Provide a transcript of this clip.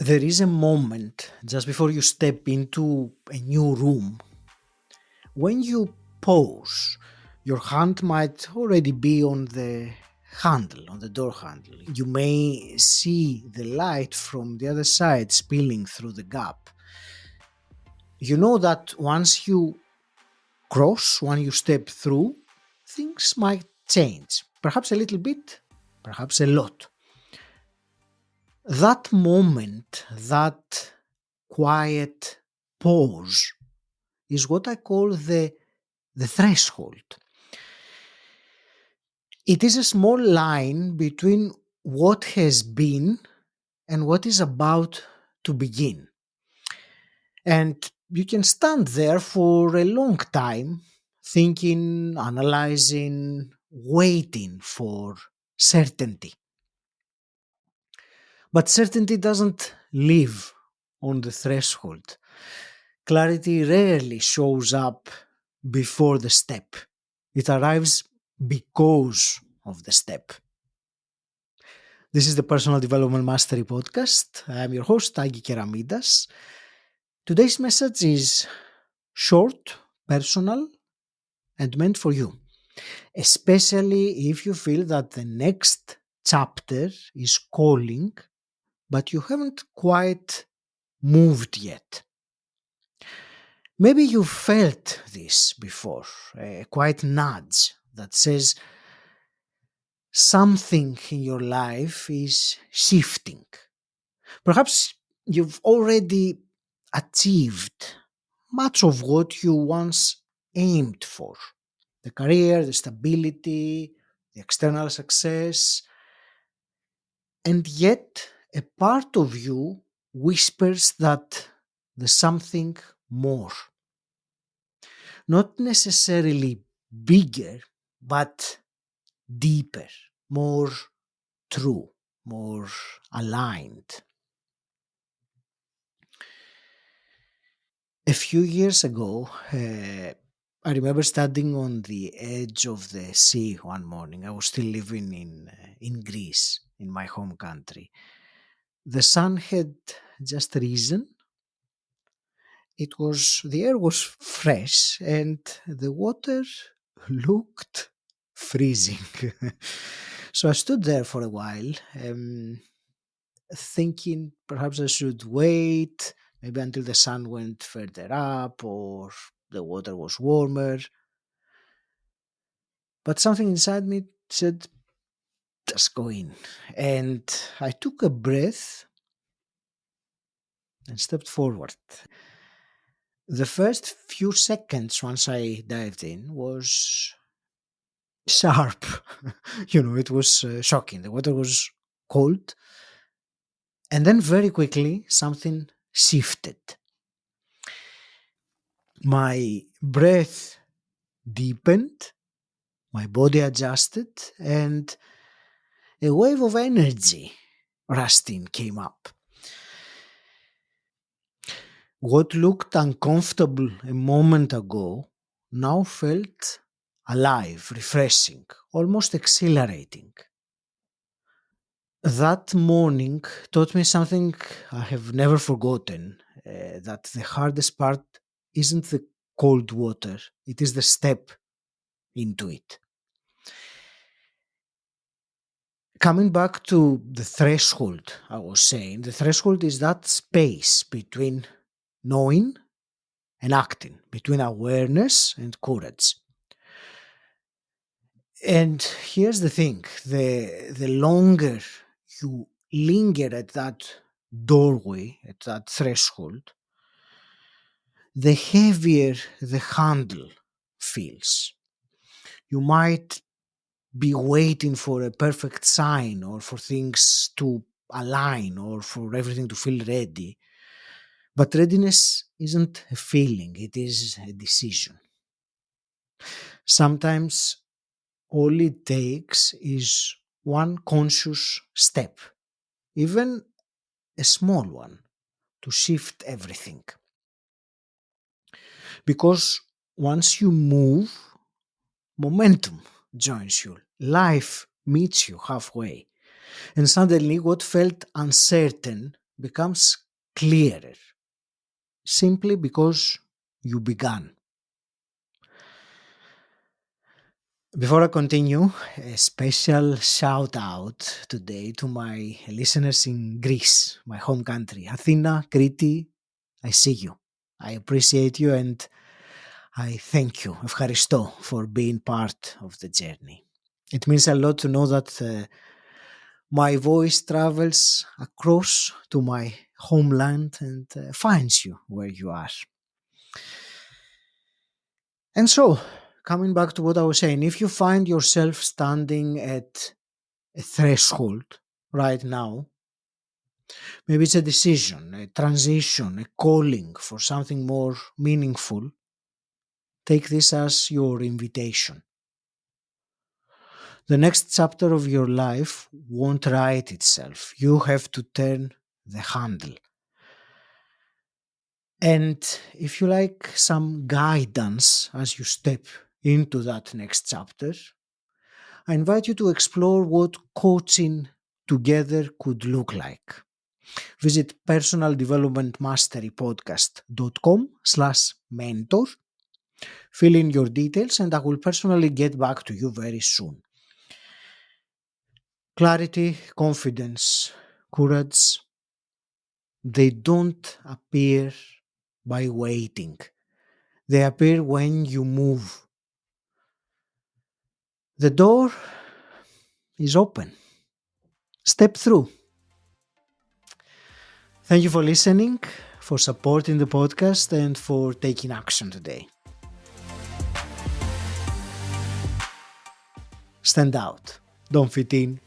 There is a moment just before you step into a new room when you pause. Your hand might already be on the handle, on the door handle. You may see the light from the other side spilling through the gap. You know that once you cross, when you step through, things might change. Perhaps a little bit, perhaps a lot. That moment, that quiet pause, is what I call the threshold. It is a small line between what has been and what is about to begin. And you can stand there for a long time, thinking, analyzing, waiting for certainty. But certainty doesn't live on the threshold. Clarity rarely shows up before the step. It arrives because of the step. This is the Personal Development Mastery Podcast. I am your host, Tagi Keramidas. Today's message is short, personal, and meant for you, especially if you feel that the next chapter is calling, but you haven't quite moved yet. Maybe you felt this before, a quiet nudge that says something in your life is shifting. Perhaps you've already achieved much of what you once aimed for: the career, the stability, the external success, and yet a part of you whispers that there's something more. Not necessarily bigger, but deeper, more true, more aligned. A few years ago, I remember standing on the edge of the sea one morning. I was still living in Greece, in my home country. The sun had just risen. The air was fresh and the water looked freezing. So I stood there for a while, thinking perhaps I should wait, maybe until the sun went further up or the water was warmer. But something inside me said, just go in. And I took a breath and stepped forward. The first few seconds once I dived in was sharp. It was shocking. The water was cold. And then very quickly, something shifted. My breath deepened, my body adjusted, and a wave of energy rusting came up. What looked uncomfortable a moment ago now felt alive, refreshing, almost exhilarating. That morning taught me something I have never forgotten, that the hardest part isn't the cold water, it is the step into it. Coming back to the threshold, I was saying, the threshold is that space between knowing and acting, between awareness and courage. And here's the thing, the longer you linger at that doorway, at that threshold, the heavier the handle feels. You might be waiting for a perfect sign or for things to align or for everything to feel ready. But readiness isn't a feeling, it is a decision. Sometimes all it takes is one conscious step, even a small one, to shift everything. Because once you move, momentum joins you. Life meets you halfway. And suddenly what felt uncertain becomes clearer simply because you began. Before I continue, a special shout out today to my listeners in Greece, my home country. Athena, Crete, I see you. I appreciate you and I thank you, Evcharisto, for being part of the journey. It means a lot to know that my voice travels across to my homeland and finds you where you are. And so, coming back to what I was saying, if you find yourself standing at a threshold right now, maybe it's a decision, a transition, a calling for something more meaningful, take this as your invitation. The next chapter of your life won't write itself. You have to turn the handle. And if you like some guidance as you step into that next chapter, I invite you to explore what coaching together could look like. Visit personaldevelopmentmasterypodcast.com/mentor. Fill in your details and I will personally get back to you very soon. Clarity, confidence, courage, they don't appear by waiting. They appear when you move. The door is open. Step through. Thank you for listening, for supporting the podcast, and for taking action today. Stand out. Don't fit in.